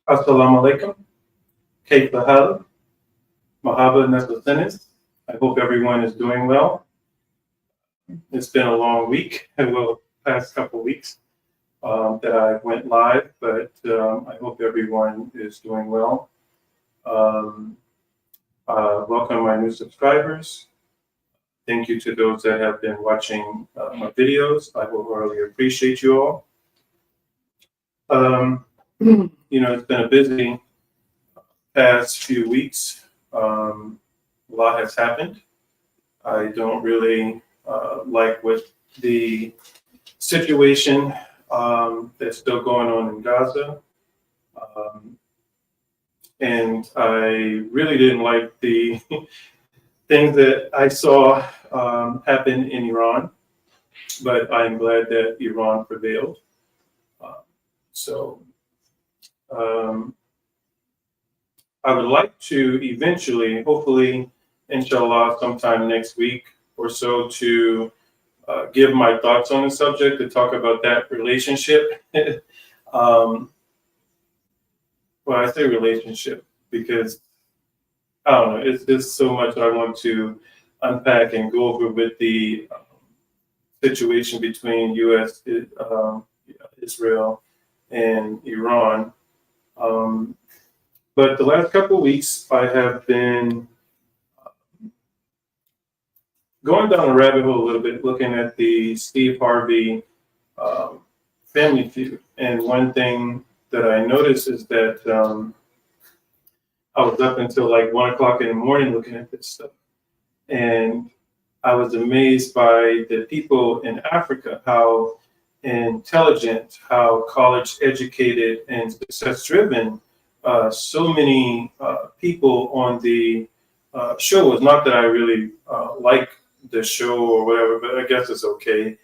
Assalamu alaikum. Kayf Hal. Mahaba Neslisenis. I hope everyone is doing well. It's been a long week, well, past couple weeks that I went live, but I hope everyone is doing well. Welcome my new subscribers. Thank you to those that have been watching my videos. I will really appreciate you all. It's been a busy past few weeks. A lot has happened. I don't really like what the situation that's still going on in Gaza. And I really didn't like the things that I saw happen in Iran, but I'm glad that Iran prevailed. I would like to eventually, hopefully, inshallah, sometime next week or so, to give my thoughts on the subject, to talk about that relationship. Well, I say relationship because I don't know, it's just so much I want to unpack and go over with the situation between U.S., Israel, and Iran. But the last couple of weeks, I have been going down a rabbit hole a little bit, looking at the Steve Harvey Family Feud. And one thing that I noticed is that I was up until like 1 o'clock in the morning looking at this stuff. And I was amazed by the people in Africa, how intelligent, how college educated and success driven so many people on the show was. Not that I really like the show or whatever, but I guess it's okay.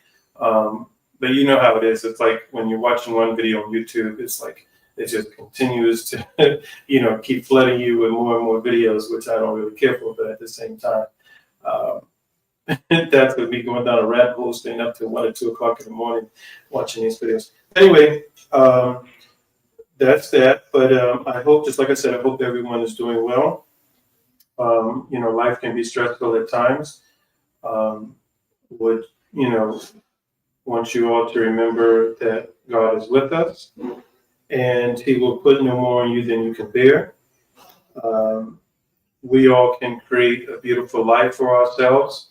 But you know how it is. It's like when you're watching one video on YouTube, it's like it just continues to, keep flooding you with more and more videos, which I don't really care for. But at the same time, that's with me going down a rabbit hole, staying up till 1 or 2 o'clock in the morning watching these videos. Anyway, that's that. But I hope, just like I said, I hope everyone is doing well. Life can be stressful at times. Want you all to remember that God is with us, and He will put no more on you than you can bear. We all can create a beautiful life for ourselves.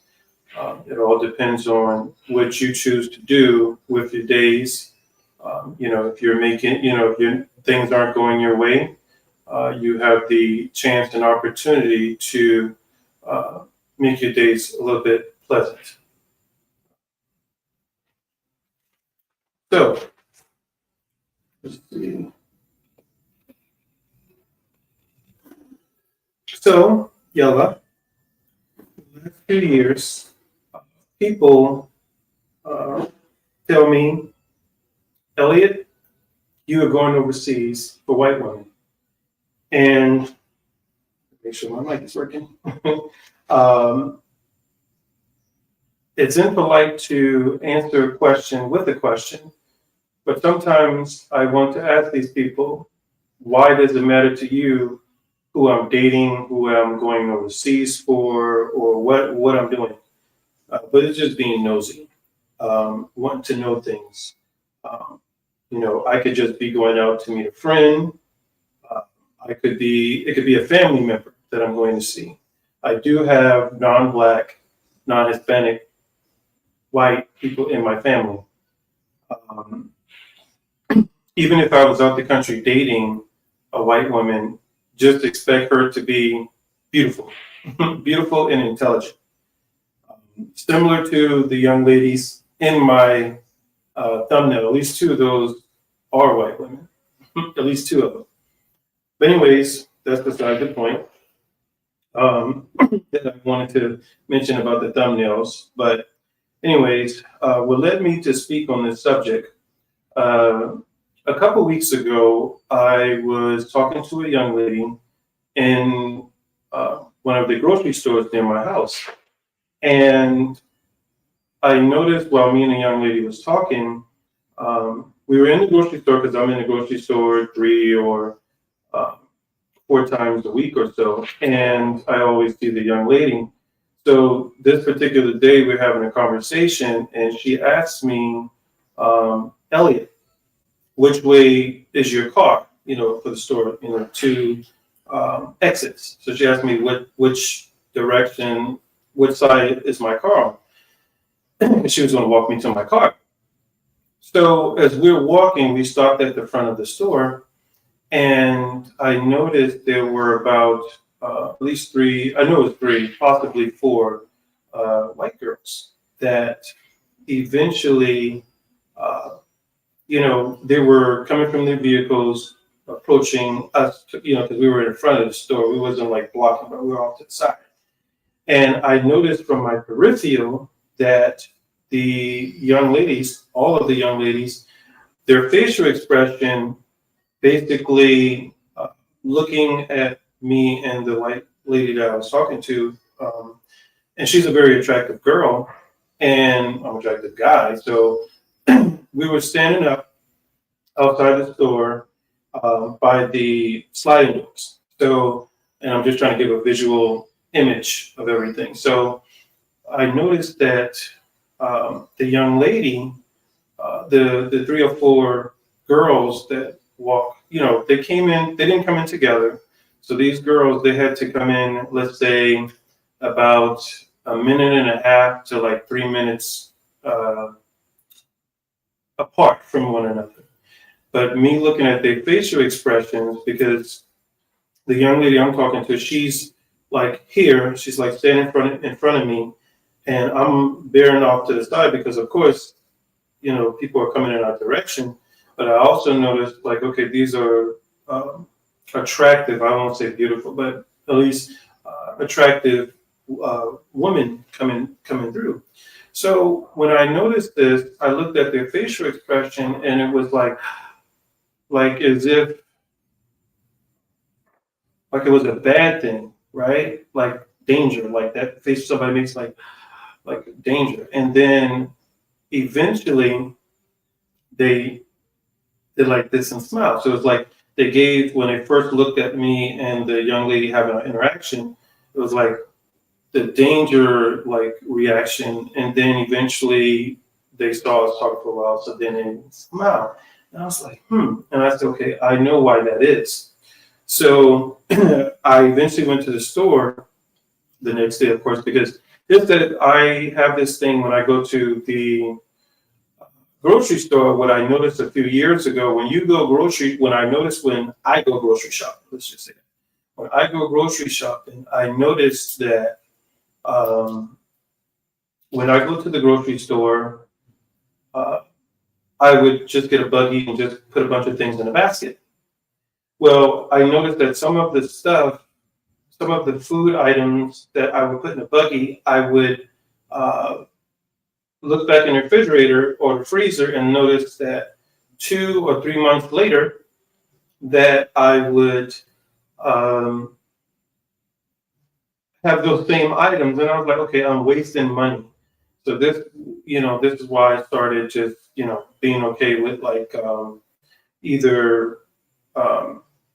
It all depends on what you choose to do with your days. If you're making, if your things aren't going your way, you have the chance and opportunity to make your days a little bit pleasant. So, let's see. So, Yalla, the last few years, people tell me, Elliot, you are going overseas for white women. And make sure my mic is working. It's impolite to answer a question with a question, but sometimes I want to ask these people, why does it matter to you who I'm dating, who I'm going overseas for, or what I'm doing? But it's just being nosy, wanting to know things. I could just be going out to meet a friend. It could be a family member that I'm going to see. I do have non-Black, non-Hispanic, white people in my family. Even if I was out the country dating a white woman, just expect her to be beautiful, beautiful and intelligent. Similar to the young ladies in my thumbnail, at least 2 of those are white women, at least 2 of them. But anyways, that's beside the point. That I wanted to mention about the thumbnails. But anyways, what led me to speak on this subject, a couple weeks ago, I was talking to a young lady in one of the grocery stores near my house. And I noticed while me and a young lady was talking, we were in the grocery store because I'm in the grocery store 3 or 4 times a week or so, and I always see the young lady. So this particular day, we're having a conversation, and she asked me, Elliot, which way is your car? For the store, two exits. So she asked me which direction, which side is my car on? And she was going to walk me to my car. So as we were walking, we stopped at the front of the store, and I noticed there were about at least 3, I know it was 3, possibly 4 white girls that eventually, they were coming from their vehicles, approaching us, because we were in front of the store. We wasn't like blocking, but we were off to the side. And I noticed from my peripheral that the young ladies, all of the young ladies, their facial expression basically looking at me and the white lady that I was talking to, and she's a very attractive girl, and I'm an attractive guy. So we were standing up outside the store by the sliding doors. So, and I'm just trying to give a visual image of everything. So I noticed that the young lady, the 3 or 4 girls that walk, they came in, they didn't come in together. So these girls, they had to come in, let's say, about a minute and a half to like 3 minutes apart from one another. But me looking at their facial expressions, because the young lady I'm talking to, she's like here, she's like standing in front of me, and I'm bearing off to the side because, of course, people are coming in our direction. But I also noticed, like, okay, these are attractive, I won't say beautiful, but at least attractive women coming through. So when I noticed this, I looked at their facial expression, and it was like as if like it was a bad thing, right? Like danger, like that face somebody makes like danger. And then eventually they did like this and smiled. So it's like they gave, when they first looked at me and the young lady having an interaction, it was like the danger like reaction, and then eventually they saw us talk for a while, so then they smiled. And I was like, And I said, okay, I know why that is. So I eventually went to the store the next day, of course, because just that I have this thing when I go to the grocery store. What I noticed a few years ago, when I go grocery shopping, let's just say that. When I go grocery shopping, I noticed that when I go to the grocery store, I would just get a buggy and just put a bunch of things in a basket. Well, I noticed that some of the food items that I would put in a buggy, I would look back in the refrigerator or the freezer and notice that 2 or 3 months later, that I would have those same items. And I was like, okay, I'm wasting money. So this is why I started just, being okay with like either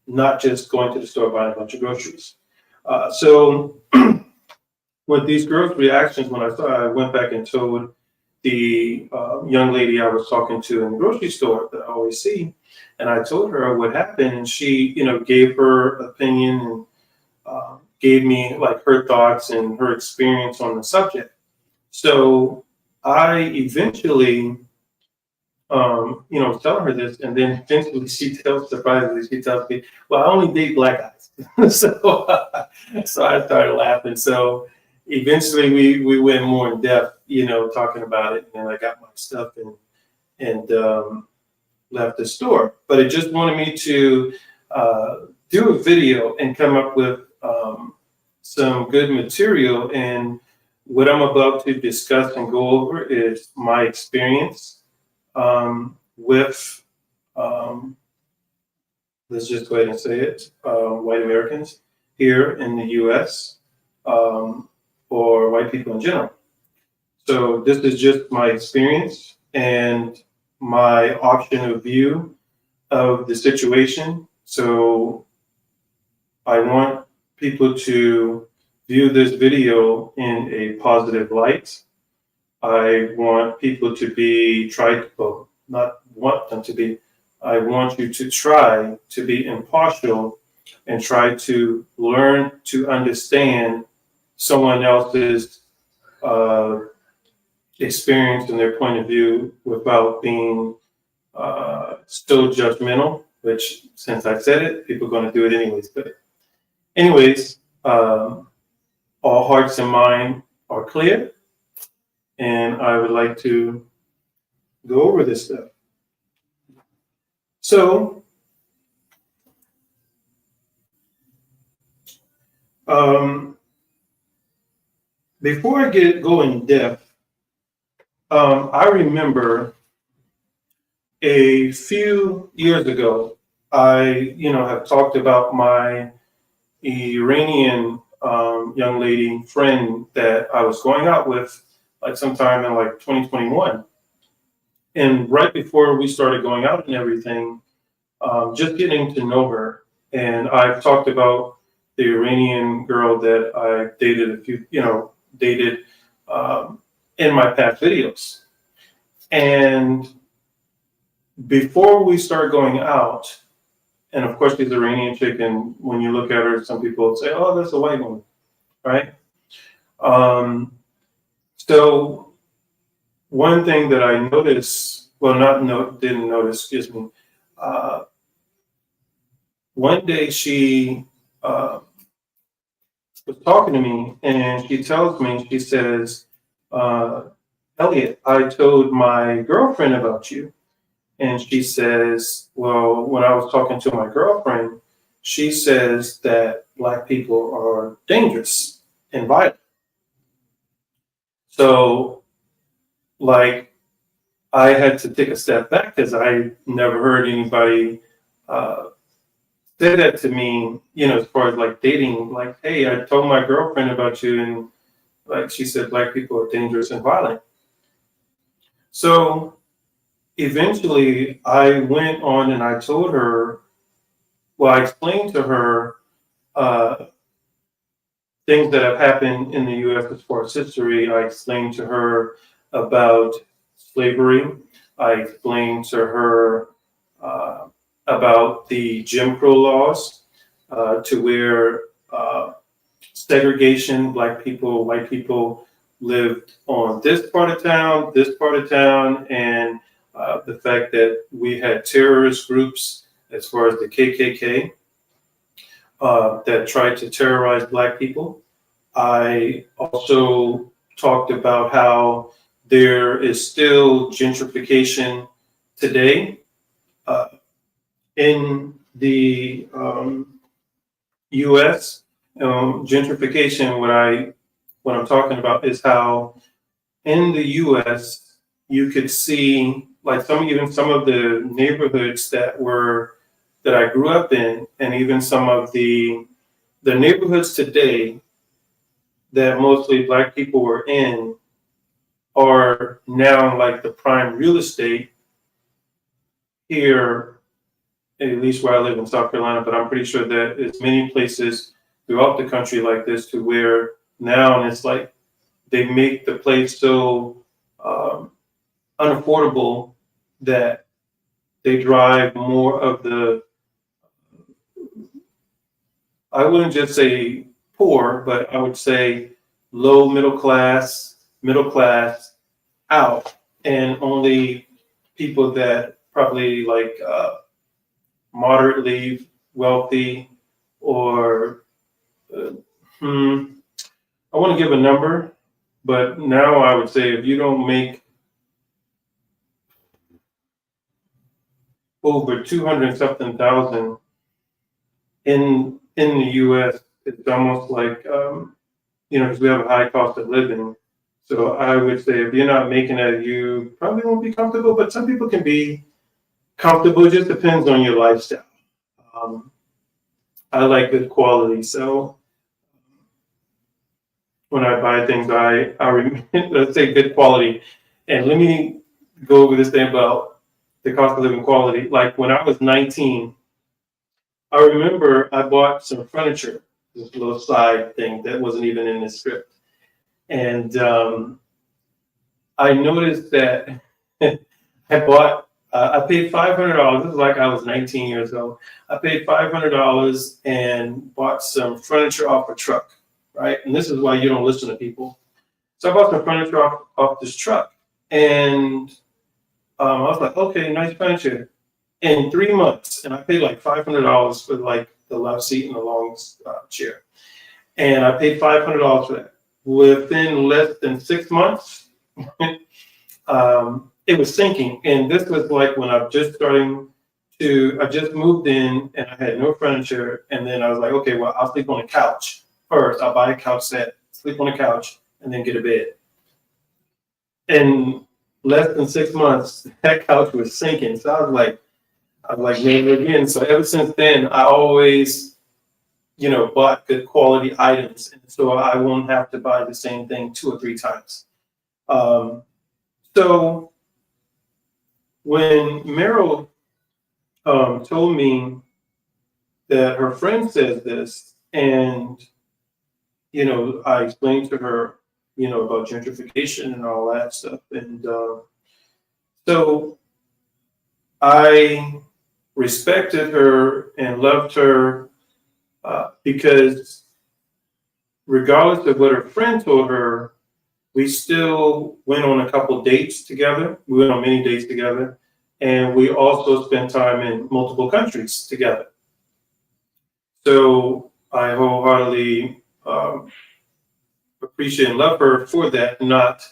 not just going to the store buying a bunch of groceries. So with these girls' reactions, when I went back and told the young lady I was talking to in the grocery store that I always see, and I told her what happened, and she, gave her opinion and gave me like her thoughts and her experience on the subject. So I eventually, telling her this, and then eventually surprisingly, she tells me, "Well, I only date black guys." So I started laughing. So eventually, we went more in depth, talking about it, and I got my stuff and left the store. But it just wanted me to do a video and come up with some good material. And what I'm about to discuss and go over is my experience with, let's just go ahead and say it, white Americans here in the US, or white people in general. So this is just my experience and my option of view of the situation. So I want people to view this video in a positive light. I want people to be well, not want them to be. I want you to try to be impartial and try to learn to understand someone else's uh, experience and their point of view without being still judgmental, which since I said it, people are going to do it anyways. But anyways, all hearts and mind are clear, and I would like to go over this stuff. So, before I go in depth, I remember a few years ago, I have talked about my Iranian young lady friend that I was going out with, like sometime in like 2021. And right before we started going out and everything, just getting to know her. And I've talked about the Iranian girl that I dated in my past videos. And before we start going out, and of course, she's Iranian chick, and when you look at her, some people say, "Oh, that's a white woman," right? So one thing that I noticed, didn't notice, excuse me. One day she was talking to me, and she tells me, she says, "Elliot, I told my girlfriend about you." And she says, well, when I was talking to my girlfriend, she says that Black people are dangerous and violent. So, like, I had to take a step back because I never heard anybody say that to me, as far as like dating, like, hey, I told my girlfriend about you, and like she said, Black people are dangerous and violent. So, eventually, I went on and I told her, I explained to her things that have happened in the U.S. as far as history. I explained to her about slavery. I explained to her about the Jim Crow laws, to where segregation, Black people, white people lived on this part of town, and the fact that we had terrorist groups as far as the KKK that tried to terrorize Black people. I also talked about how there is still gentrification today in the U.S. Gentrification, what I'm talking about is how in the U.S. you could see like some of the neighborhoods that I grew up in, and even some of the neighborhoods today that mostly Black people were in are now like the prime real estate here, at least where I live in South Carolina, but I'm pretty sure that there's many places throughout the country like this, to where now it's like they make the place so unaffordable that they drive more of the, I wouldn't just say poor, but I would say low middle class out, and only people that probably like moderately wealthy, or I want to give a number, but now I would say if you don't make over 200 something thousand in the U.S., it's almost like because we have a high cost of living. So I would say if you're not making it, you probably won't be comfortable. But some people can be comfortable. It just depends on your lifestyle. I like good quality, so when I buy things, I let's say good quality. And let me go over this thing about the cost of living quality. Like when I was 19, I remember I bought some furniture, this little side thing that wasn't even in the script. And I noticed that I paid $500. This is like I was 19 years old. I paid $500 and bought some furniture off a truck, right? And this is why you don't listen to people. So I bought some furniture off this truck. And I was like, okay, nice furniture. In 3 months, and I paid like $500 for like the love seat and the long chair. And I paid $500 for that. Within less than 6 months, it was sinking. And this was like when I just moved in and I had no furniture. And then I was like, okay, well, I'll sleep on the couch first. I'll buy a couch set, sleep on the couch, and then get a bed. In less than 6 months, that couch was sinking. So I was like, never again. So ever since then, I always, bought good quality items. And so I won't have to buy the same thing 2 or 3 times. So when Meryl told me that her friend says this, and, I explained to her, about gentrification and all that stuff. And so I respected her and loved her because regardless of what her friend told her, we still went on a couple dates together. We went on many dates together. And we also spent time in multiple countries together. So I wholeheartedly appreciate and love her for that, not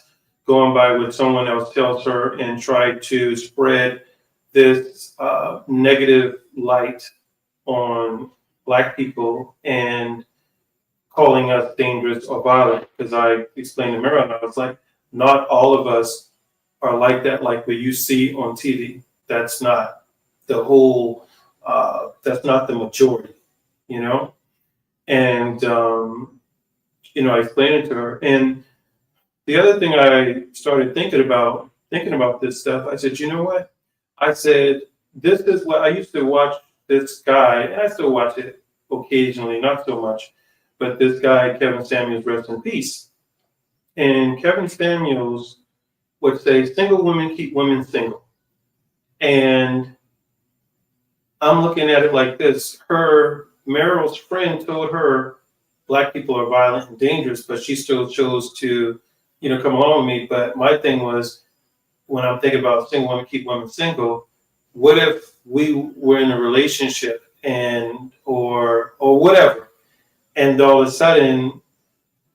going by what someone else tells her and try to spread this negative light on Black people and calling us dangerous or violent. Because I explained to Mira, and I was like, not all of us are like that, like what you see on TV. That's not the whole, that's not the majority, And, I explained it to her. And the other thing I started thinking about this stuff, I said, you know what? I said, this is what I used to watch this guy, and I still watch it occasionally, not so much, but this guy, Kevin Samuels, rest in peace. And Kevin Samuels would say, single women keep women single. And I'm looking at it like this. Meryl's friend told her Black people are violent and dangerous, but she still chose to, come along with me. But my thing was, when I'm thinking about single women keep women single, what if we were in a relationship or whatever, and all of a sudden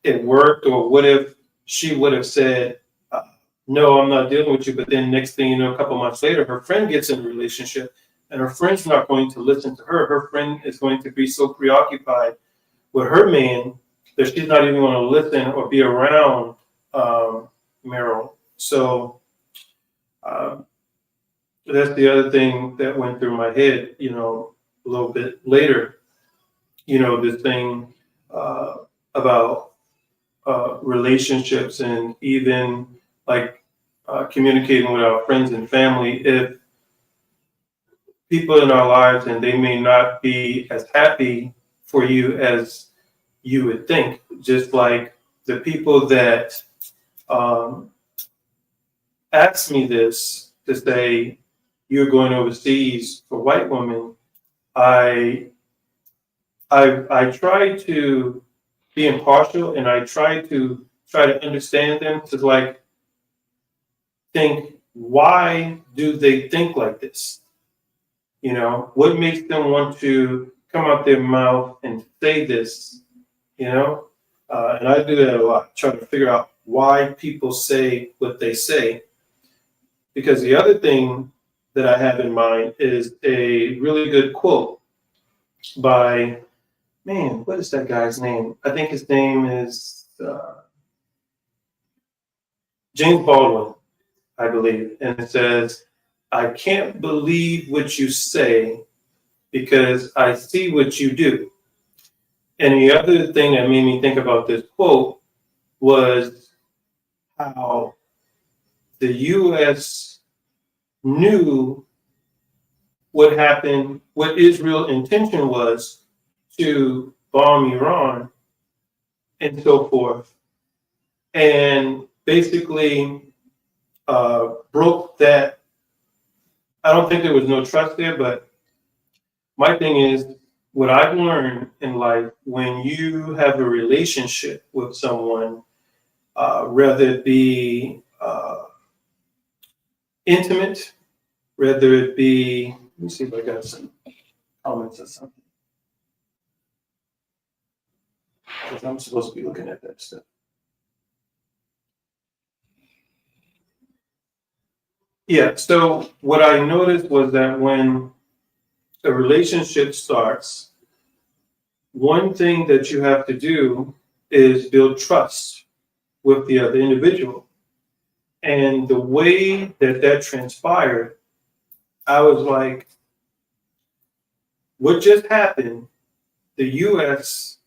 it worked, or what if she would have said, no, I'm not dealing with you, but then next thing you know, a couple months later, her friend gets in a relationship, and her friend's not going to listen to her. Her friend is going to be so preoccupied with her man that she's not even going to listen or be around Meryl. So that's the other thing that went through my head, a little bit later, this thing about relationships and even like communicating with our friends and family. If people in our lives, and they may not be as happy for you as you would think, just like the people that asked me this to say, you're going overseas for white women, I try to be impartial, and I try to understand them, to like think, why do they think like this? What makes them want to come out their mouth and say this? And I do that a lot, trying to figure out why people say what they say. Because the other thing that I have in mind is a really good quote by, what is that guy's name? I think his name is James Baldwin, I believe. And it says, I can't believe what you say because I see what you do. And the other thing that made me think about this quote was how the U.S. knew what happened, what Israel's intention was to bomb Iran and so forth, and basically broke that. I don't think there was no trust there, but my thing is, what I've learned in life, when you have a relationship with someone, whether it be intimate, whether it be, let me see if I got some comments or something, because I'm supposed to be looking at that stuff. Yeah, so what I noticed was that when a relationship starts, one thing that you have to do is build trust with the other individual. And the way that that transpired, I was like, what just happened? The US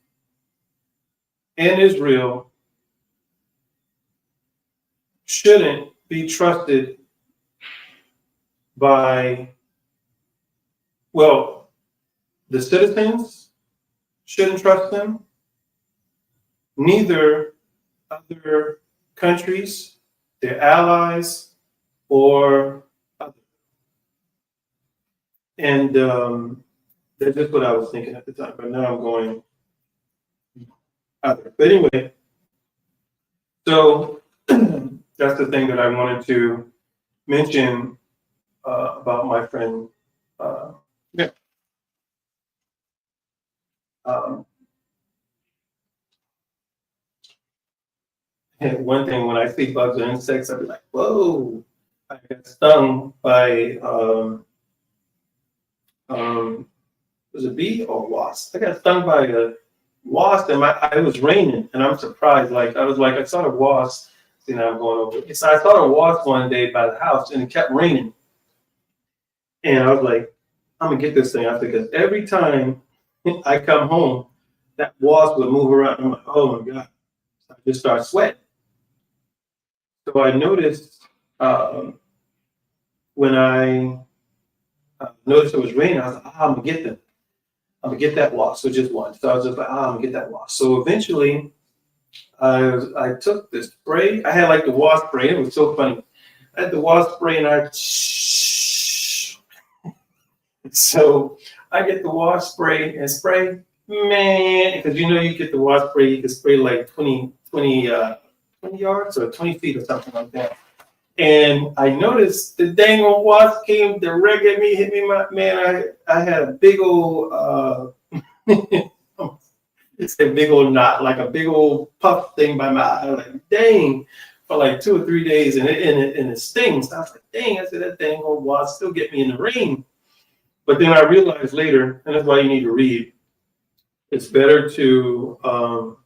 and Israel shouldn't be trusted by, well, the citizens shouldn't trust them, neither other countries, their allies, or other. And that's just what I was thinking at the time, but now I'm going other. But anyway, so that's the thing that I wanted to mention about my friend. Yeah. And one thing, when I see bugs or insects, I'd be like, whoa. I got stung by, was it a bee or wasp? I got stung by a wasp, and it was raining, and I'm surprised. Like, I was like, I saw the wasp. See, now I'm going over it. So I saw a wasp one day by the house, and it kept raining. And I was like, I'm gonna get this thing out, because every time I come home, that wasp would move around. I'm like, oh my God. I just start sweating. So I noticed when I noticed it was raining, I was like, I'm gonna get them. I'm gonna get that wasp. So just one. So I was just like, I'm gonna get that wasp. So eventually, I took the spray. I had like the wasp spray. It was so funny. I had the wasp spray, and so I get the wasp spray and spray. Man, because you get the wasp spray, you can spray like 20 yards or 20 feet or something like that. And I noticed the dang old wasp came direct at me, hit me, man. I had a big old, it's a big old knot, like a big old puff thing by my eye. I was like, dang, for like 2 or 3 days, and it stings. I was like, dang, I said, that dang old wasp still get me in the rain. But then I realized later, and that's why you need to read, it's better to,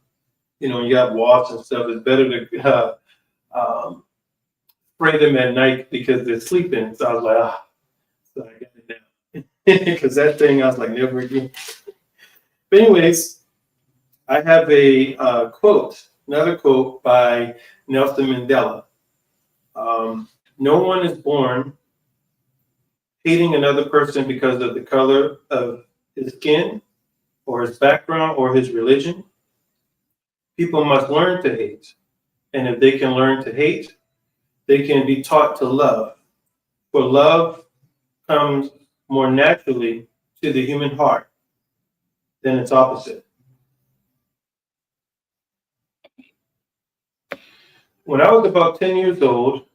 you got wasps and stuff, it's better to spray them at night because they're sleeping. So I was like, so I got it now. Because that thing, I was like, never again. But anyways, I have a quote, another quote by Nelson Mandela. No one is born hating another person because of the color of his skin or his background or his religion. People must learn to hate. And if they can learn to hate, they can be taught to love. For love comes more naturally to the human heart than its opposite. When I was about 10 years old,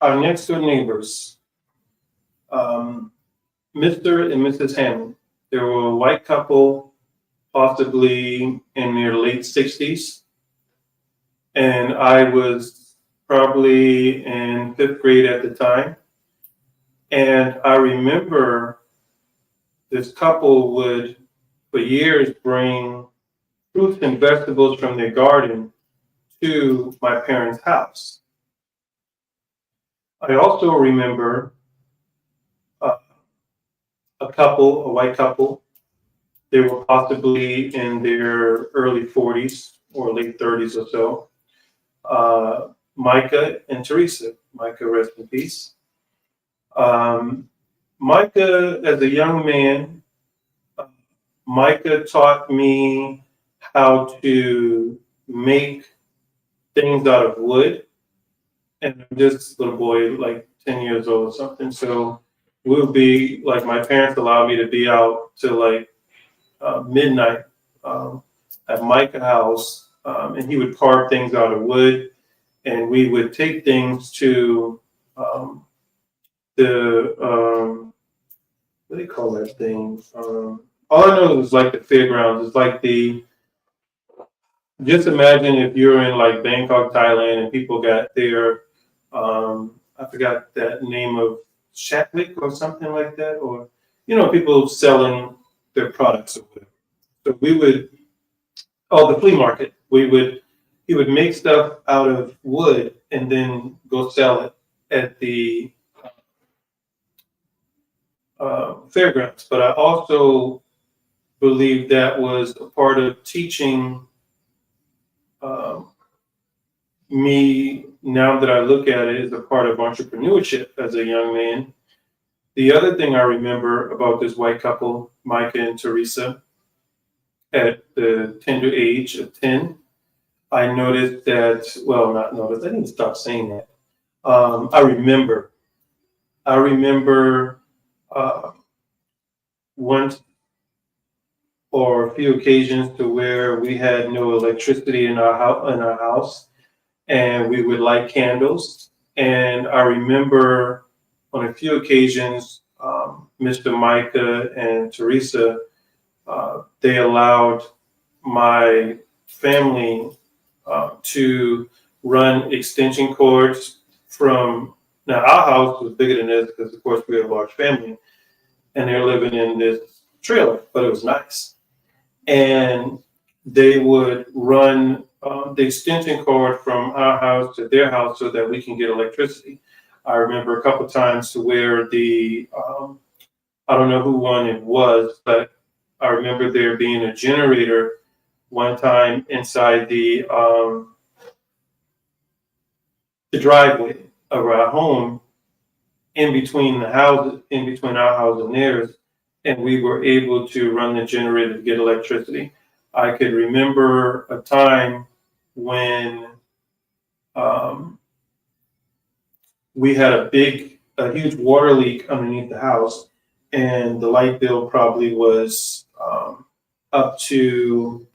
our next door neighbors, Mr. and Mrs. Hammond, they were a white couple, possibly in their late 60s. And I was probably in 5th grade at the time. And I remember this couple would, for years, bring fruits and vegetables from their garden to my parents' house. I also remember a white couple. They were possibly in their early 40s or late 30s or so. Micah and Teresa. Micah, rest in peace. Micah, as a young man, Micah taught me how to make things out of wood. And I'm just a little boy, like 10 years old or something. So we'll be like, my parents allowed me to be out till like midnight um, at Micah's house. And he would carve things out of wood. And we would take things to the what do you call that thing? All I know is like the fairgrounds. It's like just imagine if you're in like Bangkok, Thailand, and people got their, I forgot that name of Shatwick or something like that, or, people selling their products or whatever. So we would, oh, the flea market. He would make stuff out of wood and then go sell it at the fairgrounds. But I also believe that was a part of teaching um, me, now that I look at it, as a part of entrepreneurship as a young man. The other thing I remember about this white couple, Micah and Teresa, at the tender age of 10, I noticed that, well, not noticed, I need to stop saying that. I remember uh, once or a few occasions to where we had no electricity in our house, and we would light candles. And I remember on a few occasions, Mr. Micah and Teresa, they allowed my family to run extension cords from, now our house was bigger than this because of course we have a large family, and they're living in this trailer, but it was nice. And they would run the extension cord from our house to their house so that we can get electricity. I remember a couple of times to where I don't know who one it was, but I remember there being a generator one time inside the driveway of our home, in between the houses, in between our house and theirs, and we were able to run the generator to get electricity. I could remember a time when um, we had a huge water leak underneath the house, and the light bill probably was up to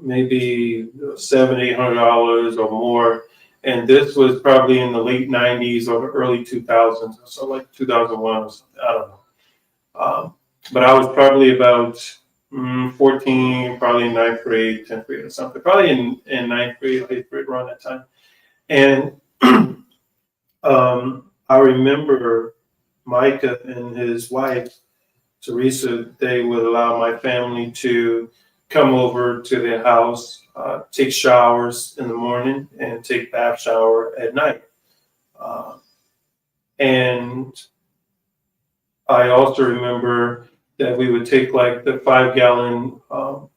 maybe $700-800 or more. And this was probably in the late '90s or early 2000s, so like 2001 or something. I don't know. But I was probably about 14, probably in ninth grade, 10th grade or something, probably in ninth grade, eighth grade around that time. And I remember Micah and his wife, Teresa, they would allow my family to come over to their house, take showers in the morning and take bath shower at night. Uh, and I also remember that we would take like the 5-gallon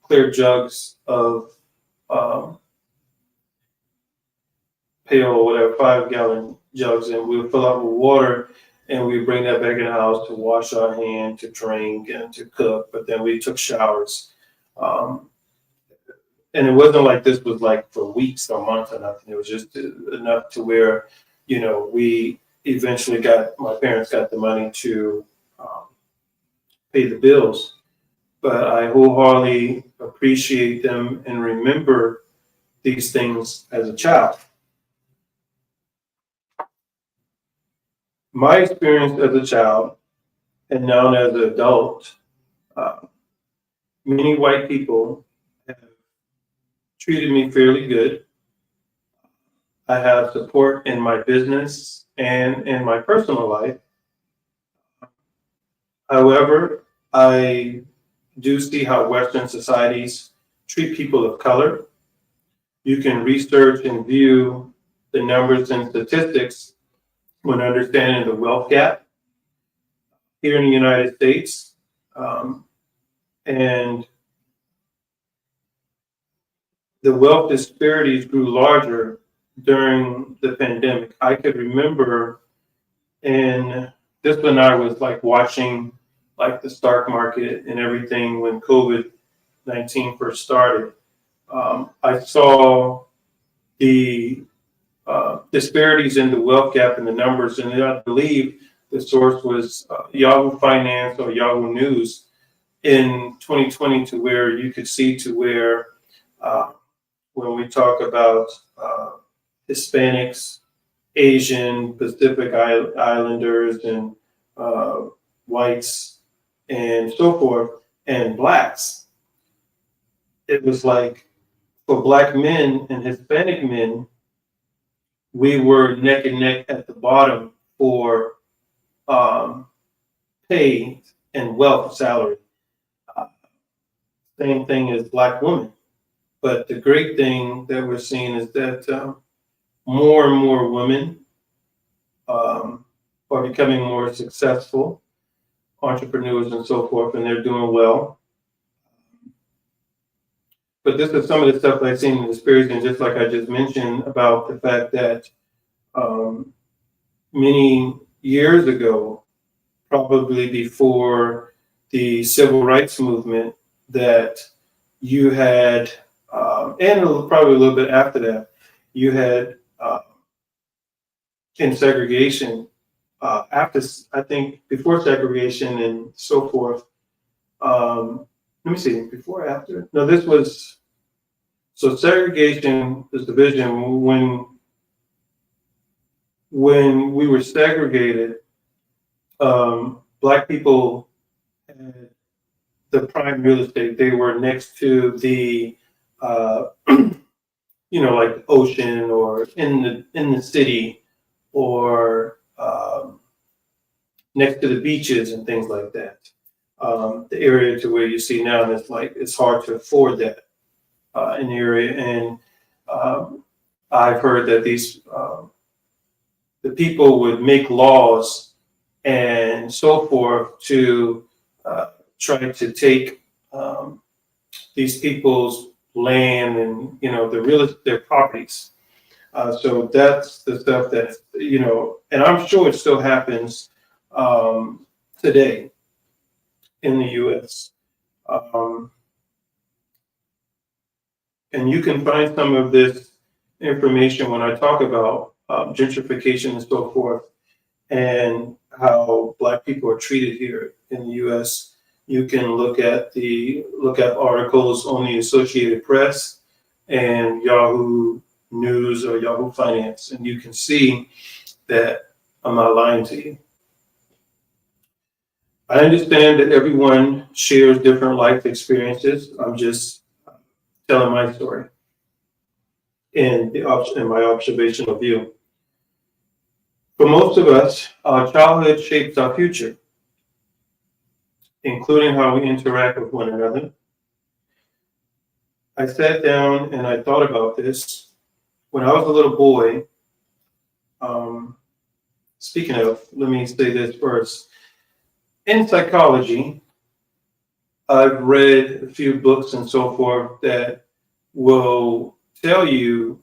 clear jugs of um, pail or whatever, 5-gallon jugs, and we would fill up with water, and we bring that back in the house to wash our hands, to drink, and to cook. But then we took showers. Um, and it wasn't like this was like for weeks or months or nothing. It was just enough to where, we eventually my parents got the money to um, pay the bills. But I wholeheartedly appreciate them and remember these things as a child. My experience as a child and now as an adult, uh, many white people have treated me fairly good. I have support in my business and in my personal life. However, I do see how Western societies treat people of color. You can research and view the numbers and statistics when understanding the wealth gap here in the United States. Um, and the wealth disparities grew larger during the pandemic. I could remember And this when I was like watching like the stock market and everything when COVID-19 first started. I saw the disparities in the wealth gap in the numbers, and I believe the source was Yahoo Finance or Yahoo News in 2020, to where you could see to where uh, when we talk about Hispanics, Asian, Pacific Islanders, and uh, whites, and so forth, and blacks, it was like for black men and Hispanic men, we were neck and neck at the bottom for um, pay and wealth salary. Uh, Same thing as black women. But the great thing that we're seeing is that more and more women um, are becoming more successful entrepreneurs and so forth, and they're doing well. But this is some of the stuff I've seen in the experience, and just like I just mentioned about the fact that um, many years ago, probably before the civil rights movement, that you had, and probably a little bit after that, you had in segregation, after, I think, before segregation and so forth. Let me see, before, after? No, this was, so segregation, this division, when we were segregated, black people had the prime real estate. They were next to the, like ocean, or in the city, or next to the beaches and things like that. The area to where you see now, and it's like it's hard to afford that in the area. And I've heard that the people would make laws and so forth to try to take these people's land and their properties. So that's the stuff that and I'm sure it still happens today in the U.S. Um, and you can find some of this information when I talk about gentrification and so forth, and how Black people are treated here in the U.S. You can look at articles on the Associated Press and Yahoo News or Yahoo Finance, and you can see that I'm not lying to you. I understand that everyone shares different life experiences. I'm just telling my story in my observational view. For most of us, our childhood shapes our future, including how we interact with one another. I sat down and I thought about this. When I was a little boy, speaking of, let me say this first. In psychology, I've read a few books and so forth that will tell you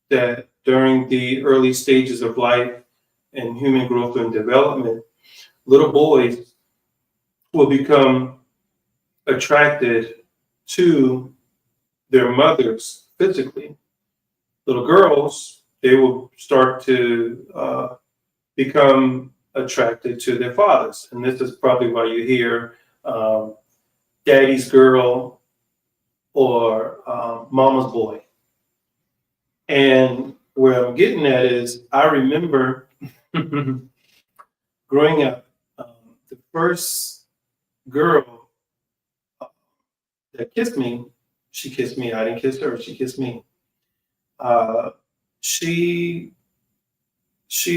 that during the early stages of life and human growth and development, little boys will become attracted to their mothers physically. Little girls, they will start to become attracted to their fathers. And this is probably why you hear daddy's girl or mama's boy. And where I'm getting at is, I remember growing up, the first girl that kissed me, she kissed me. I didn't kiss her. She kissed me. She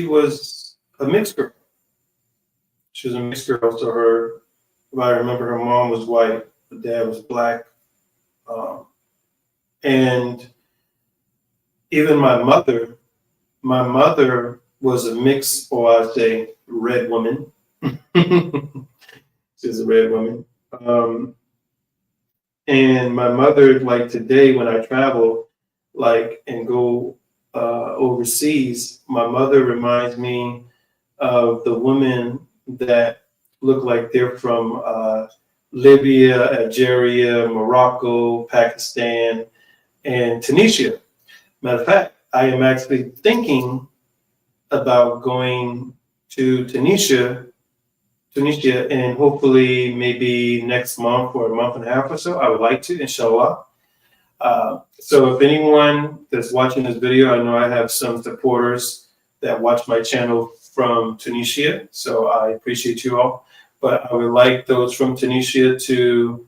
was a mixed girl. She was a mixed girl. So if I remember, her mom was white, her dad was black, and even my mother was a mixed, or I'd say, red woman. She's a red woman. And my mother, like today, when I travel, like, and go overseas, my mother reminds me of the women that look like they're from Libya, Algeria, Morocco, Pakistan, and Tunisia. Matter of fact, I am actually thinking about going to Tunisia, and hopefully maybe next month or a month and a half or so. I would like to, inshallah. So if anyone that's watching this video, I know I have some supporters that watch my channel from Tunisia, so I appreciate you all. But I would like those from Tunisia to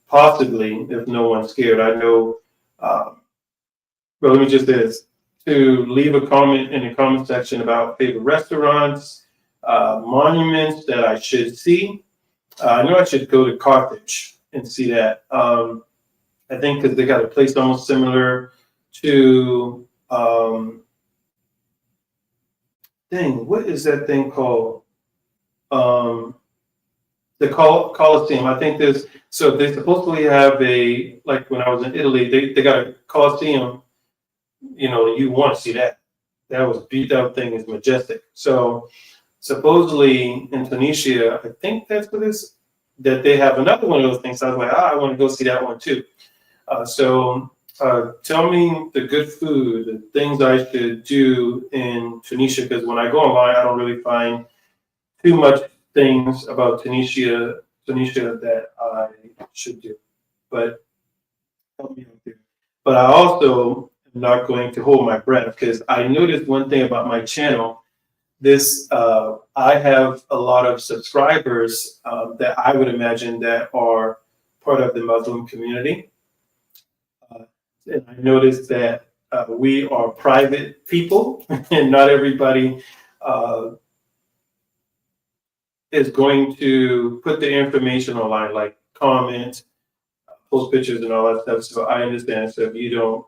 possibly, if no one's scared, I know, well, let me just say this, to leave a comment in the comment section about favorite restaurants, monuments that I should see. I know I should go to Carthage and see that. I think because they got a place almost similar to, what is that thing called? The Colosseum. I think so they supposedly have like when I was in Italy, they got a Colosseum, you want to see that. That thing is majestic. So supposedly in Tunisia, I think that's what it is, that they have another one of those things. So I was like, I want to go see that one too. So tell me the good food, the things I should do in Tunisia, because when I go online, I don't really find too much things about Tunisia that I should do. But help me out there. But I also am not going to hold my breath, because I noticed one thing about my channel. I have a lot of subscribers that I would imagine that are part of the Muslim community. And I noticed that we are private people, and not everybody is going to put the information online, like comment, post pictures, and all that stuff. So I understand. So if you don't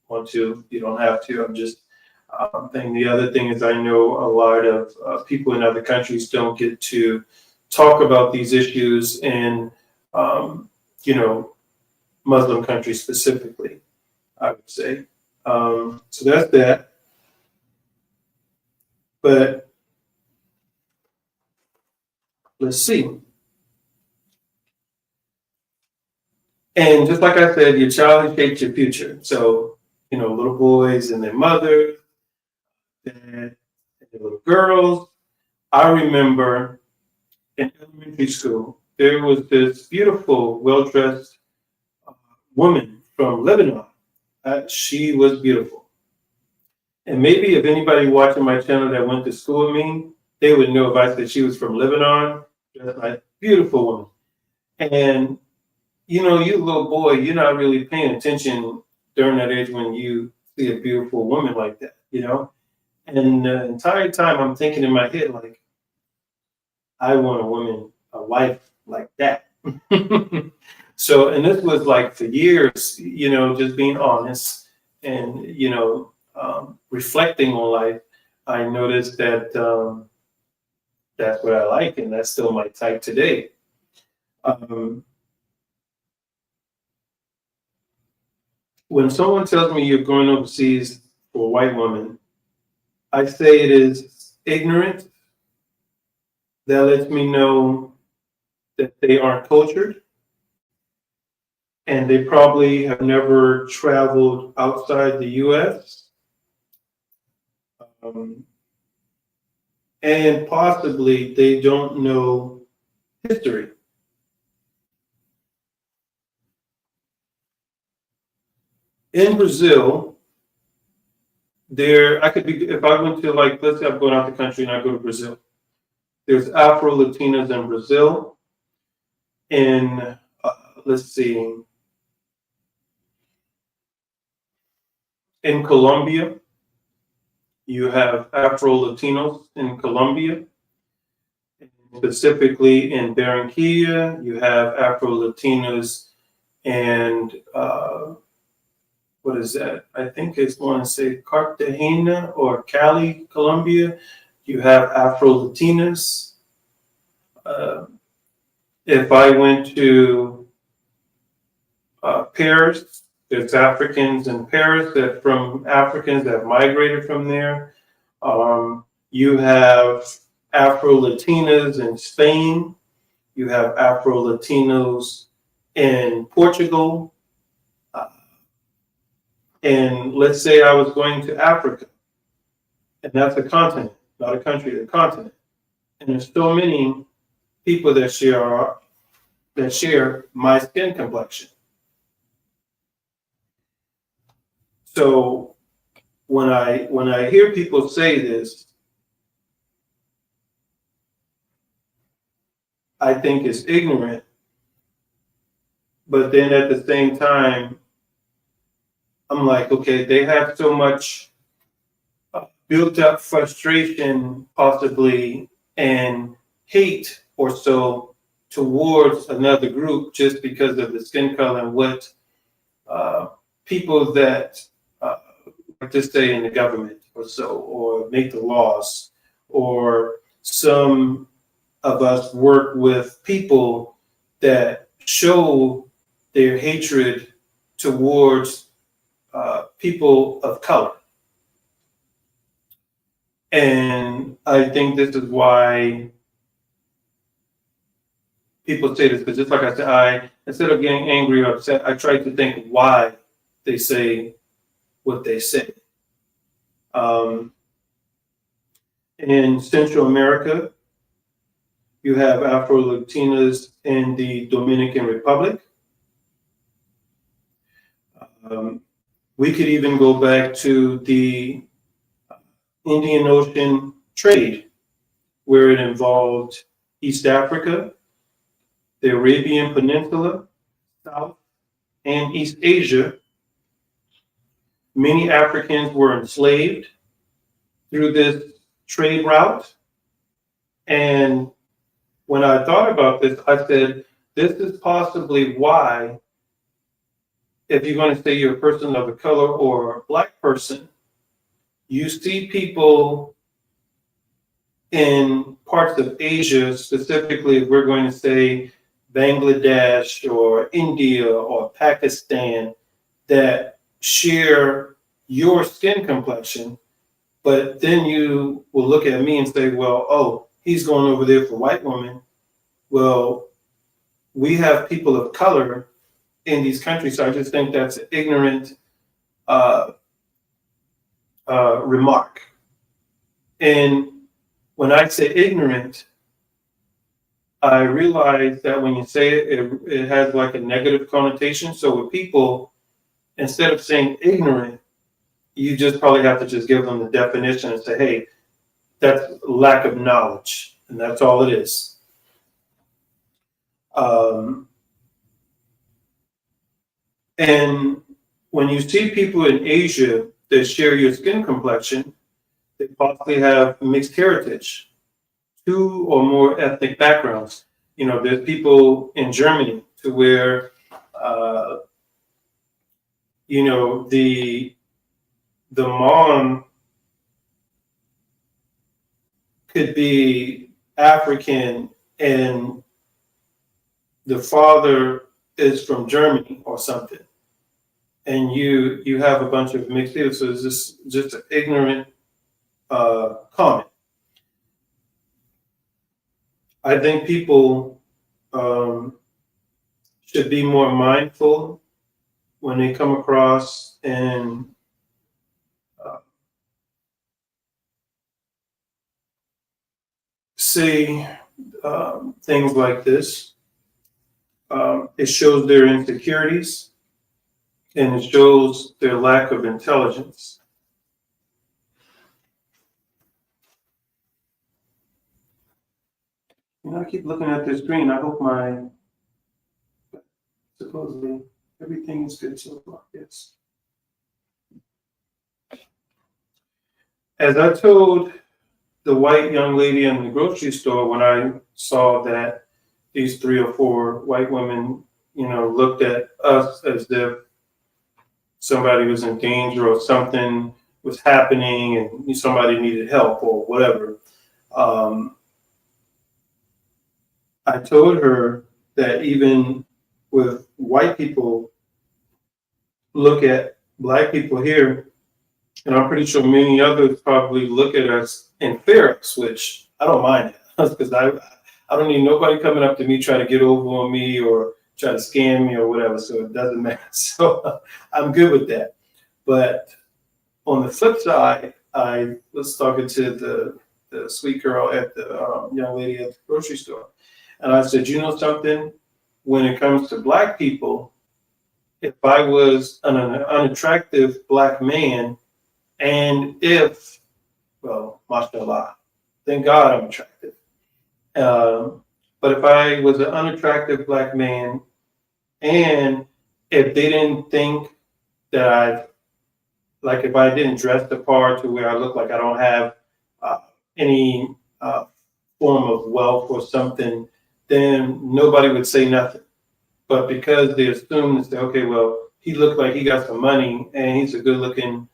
want to, you don't have to. I'm just saying. The other thing is, I know a lot of people in other countries don't get to talk about these issues in, Muslim countries specifically, I would say. So that's that. But let's see. And just like I said, your child shapes your future. So, little boys and their mothers, and their little girls. I remember in elementary school, there was this beautiful, well-dressed woman from Lebanon. She was beautiful. And maybe if anybody watching my channel that went to school with me, they would know if I said she was from Lebanon. Just like beautiful woman. And you little boy, you're not really paying attention during that age when you see a beautiful woman like that, And the entire time I'm thinking in my head, like, I want a wife like that. So, and this was like for years, just being honest and, reflecting on life. I noticed that that's what I like, and that's still my type today. When someone tells me you're going overseas for a white woman, I say it is ignorant. That lets me know that they aren't cultured, and they probably have never traveled outside the US. And possibly they don't know history. In Brazil, if I went to, like, let's say I'm going out the country and I go to Brazil. There's Afro-Latinas in Brazil. In, let's see, in Colombia, you have Afro-Latinos in Colombia. Specifically in Barranquilla, you have Afro-Latinos, and what is that? I think it's want to say Cartagena or Cali, Colombia. You have Afro-Latinas. If I went to Paris, there's Africans in Paris Africans that migrated from there. You have Afro-Latinas in Spain. You have Afro-Latinos in Portugal. And let's say I was going to Africa, and that's a continent, not a country, a continent. And there's so many people that share my skin complexion. So when I hear people say this, I think it's ignorant. But then at the same time, I'm like, okay, they have so much built up frustration, possibly, and hate or so towards another group just because of the skin color and what people that like to stay in the government or so, or make the laws, or some of us work with people that show their hatred towards people of color. And I think this is why people say this, because just like I said, instead of getting angry or upset, I try to think why they say what they say. In Central America, you have Afro-Latinas in the Dominican Republic. We could even go back to the Indian Ocean trade, where it involved East Africa, the Arabian Peninsula, South and East Asia. Many Africans were enslaved through this trade route. And when I thought about this, I said, this is possibly why, if you're going to say you're a person of a color or a black person, you see people in parts of Asia, specifically, if we're going to say Bangladesh or India or Pakistan, that share your skin complexion, but then you will look at me and say, well, oh, he's going over there for white women. Well, we have people of color in these countries, so I just think that's an ignorant remark. And when I say ignorant, I realize that when you say it, it has like a negative connotation. So with people, instead of saying ignorant, you just probably have to just give them the definition and say, hey, that's lack of knowledge, and that's all it is. And when you see people in Asia that share your skin complexion, they possibly have mixed heritage, 2 or more ethnic backgrounds. You know, there's people in Germany to where, you know, the mom could be African and the father is from Germany or something, and you have a bunch of mixed people. So it's just an ignorant comment. I think people should be more mindful when they come across and say things like this. It shows their insecurities and it shows their lack of intelligence. You know, I keep looking at this screen. I hope supposedly everything is good so far. Yes. As I told the white young lady in the grocery store when I saw that these 3 or 4 white women, you know, looked at us as if somebody was in danger or something was happening and somebody needed help or whatever. I told her that even with white people look at black people here, And I'm pretty sure many others probably look at us and fear us, which I don't mind because I don't need nobody coming up to me trying to get over on me or try to scam me or whatever. So it doesn't matter. So I'm good with that. But on the flip side, I was talking to the sweet girl at the young lady at the grocery store. And I said, you know something? When it comes to black people, if I was an unattractive black man, and if, well, mashallah, thank God I'm attractive. But if I was an unattractive black man, and if they didn't think that like if I didn't dress the part to where I look like I don't have any form of wealth or something, then nobody would say nothing. But because they assume and say, okay, well, he looked like he got some money and he's a good looking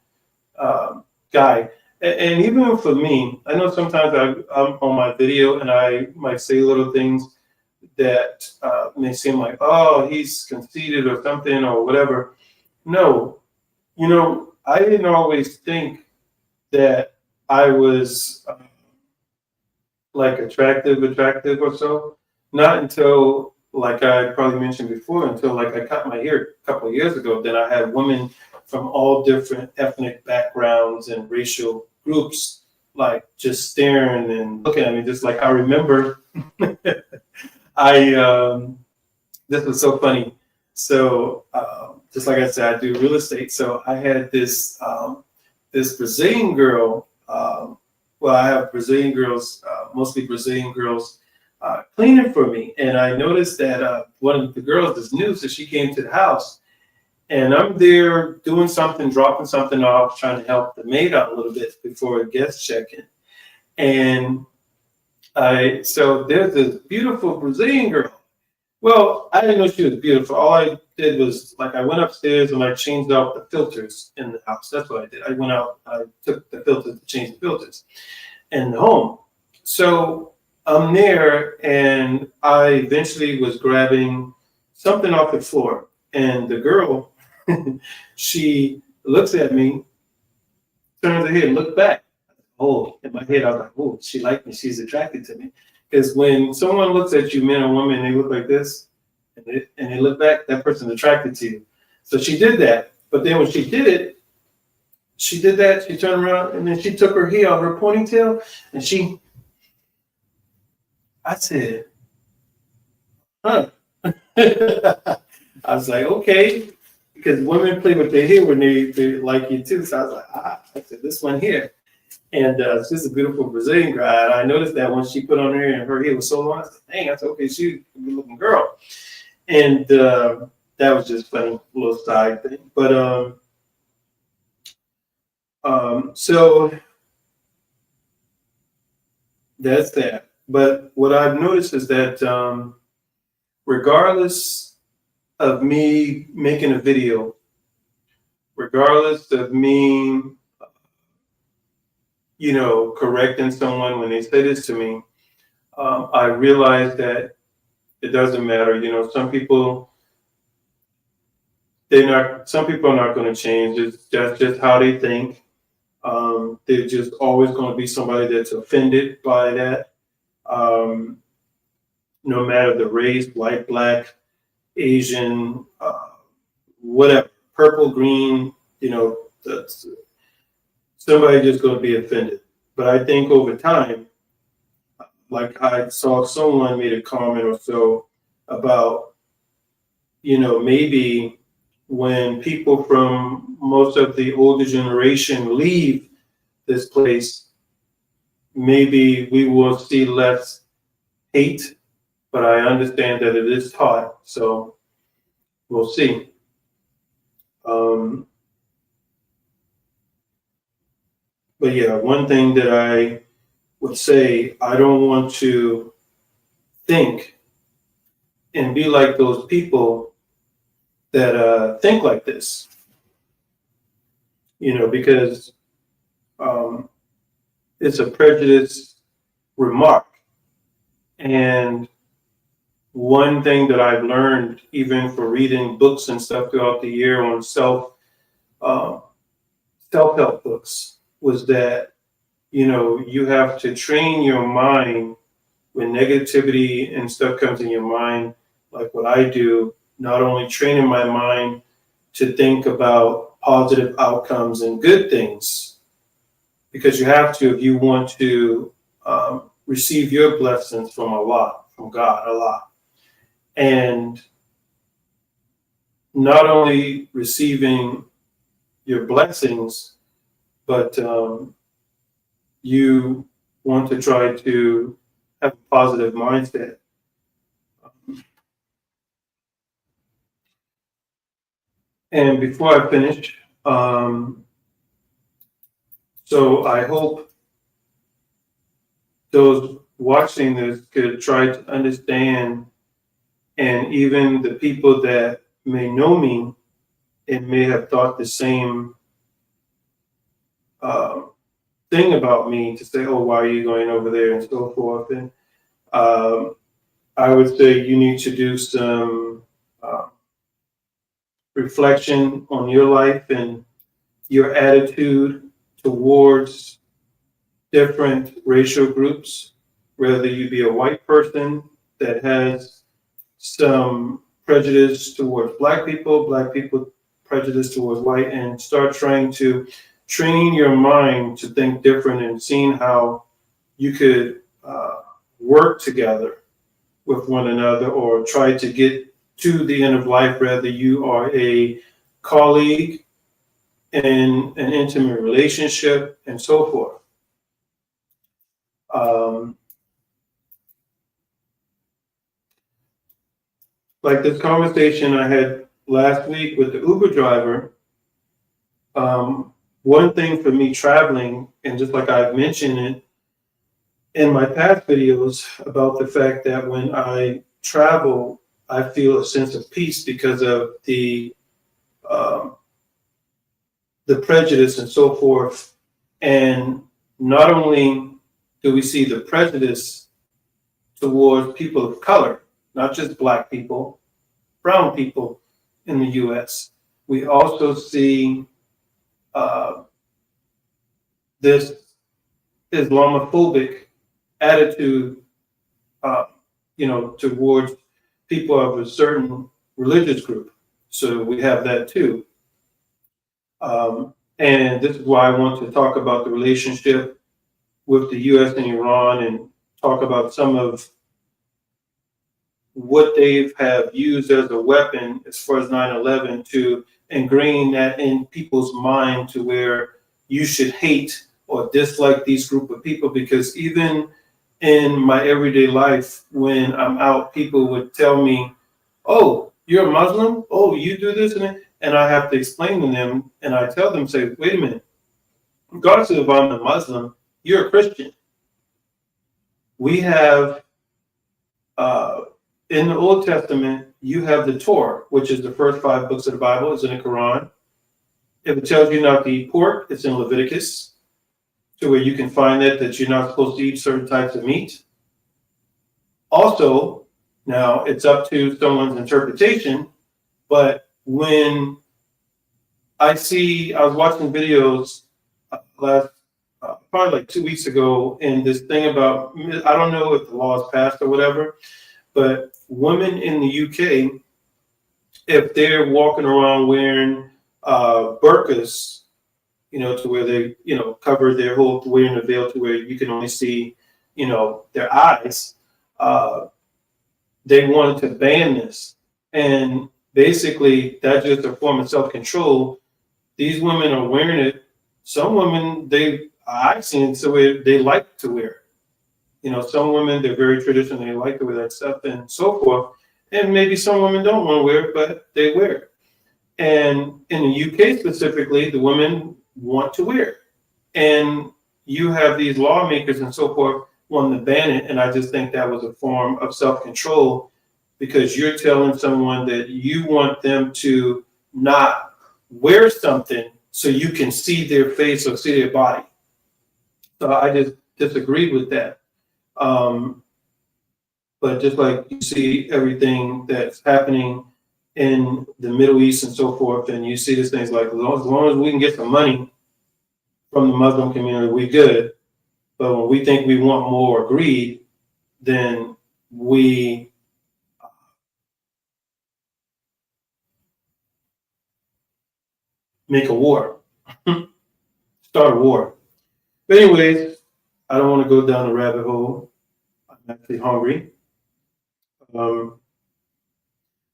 guy. And even for me, I know sometimes I'm on my video and I might say little things that may seem like, oh, he's conceited or something or whatever. No, you know, I didn't always think that I was like attractive or so. Not until, like I probably mentioned before, until like I cut my hair a couple of years ago. Then I had women from all different ethnic backgrounds and racial groups, like just staring and looking at me, just like I remember. I this was so funny. So just like I said, I do real estate. So I had this Brazilian girl. Well, I have Brazilian girls, mostly Brazilian girls, cleaning for me. And I noticed that one of the girls is new, so she came to the house. And I'm there doing something, dropping something off, trying to help the maid out a little bit before a guest check-in. And so there's this beautiful Brazilian girl. Well, I didn't know she was beautiful. All I did was like I went upstairs and I changed out the filters in the house. That's what I did. I went out, I took the filters to change the filters in the home. So I'm there and I eventually was grabbing something off the floor. And the girl, she looks at me, turns her head, and looked back. Oh, in my head, I was like, oh, she liked me. She's attracted to me. Because when someone looks at you, man or woman, they look like this, and they look back, that person's attracted to you. So she did that. But then when she did it, she did that, she turned around, and then she took her hair out her ponytail, and I said, huh. I was like, okay. Because women play with their hair when they like you too. So I was like, I said, this one here. And she's a beautiful Brazilian girl. And I noticed that when she put on her hair and her hair was so long, I said, dang, I said, okay, she's a good looking girl. And that was just funny, little side thing. But so that's that. But what I've noticed is that regardless of me making a video, regardless of me, you know, correcting someone when they say this to me, I realize that it doesn't matter. You know, some people are not going to change. That's just how they think. They're just always going to be somebody that's offended by that. No matter the race, white, black, Asian, whatever, purple, green, you know, that's, somebody just going to be offended. But I think over time, like I saw someone made a comment or so about, you know, maybe when people from most of the older generation leave this place, maybe we will see less hate, but I understand that it is taught, so we'll see. But yeah, one thing that I would say, I don't want to think and be like those people that think like this, you know, because it's a prejudiced remark. And one thing that I've learned, even for reading books and stuff throughout the year on self self-help books was that, you have to train your mind when negativity and stuff comes in your mind, like what I do, not only training my mind to think about positive outcomes and good things, because you have to if you want to receive your blessings from Allah, from God, Allah. And not only receiving your blessings, but you want to try to have a positive mindset. And before I finish, so I hope those watching this could try to understand, and even the people that may know me and may have thought the same thing about me, to say, oh, why are you going over there and so forth. And I would say you need to do some reflection on your life and your attitude towards different racial groups, whether you be a white person that has some prejudice towards black people prejudice towards white, and start trying to train your mind to think different and seeing how you could work together with one another, or try to get to the end of life, whether you are a colleague in an intimate relationship and so forth. Like this conversation I had last week with the Uber driver, one thing for me traveling, and just like I've mentioned it in my past videos about the fact that when I travel, I feel a sense of peace because of the prejudice and so forth. And not only do we see the prejudice towards people of color, not just black people, brown people in the US, we also see this Islamophobic attitude, towards people of a certain religious group. So we have that too. And this is why I want to talk about the relationship with the US and Iran, and talk about some of what they have used as a weapon as far as 9/11 to ingrain that in people's mind to where you should hate or dislike these group of people. Because even in my everyday life, when I'm out, people would tell me, oh, you're a Muslim? Oh, you do this? And I have to explain to them, and I tell them, say, wait a minute, regardless of if I'm a Muslim, you're a Christian. We have, in the Old Testament, you have the Torah, which is the first 5 books of the Bible. It's in the Quran. If it tells you not to eat pork, it's in Leviticus, to where you can find that you're not supposed to eat certain types of meat. Also, now it's up to someone's interpretation, but when I was watching videos last, probably like 2 weeks ago, and this thing about, I don't know if the law is passed or whatever, but women in the UK, if they're walking around wearing burqas, to where they, cover their whole, wearing a veil to where you can only see, their eyes, they wanted to ban this. And basically, that's just a form of self-control. These women are wearing it. Some women, I've seen so they like to wear it. Some women, they're very traditional, they like to wear that stuff and so forth. And maybe some women don't want to wear it, but they wear it. And in the UK specifically, the women want to wear it. And you have these lawmakers and so forth wanting to ban it. And I just think that was a form of self-control, because you're telling someone that you want them to not wear something so you can see their face or see their body. So I just disagreed with that. But just like you see everything that's happening in the Middle East and so forth, and you see these things like, as long as we can get some money, from the Muslim community, we good. But when we think we want more greed, then we make a war, start a war. But anyways, I don't want to go down the rabbit hole. I'm actually hungry. Um,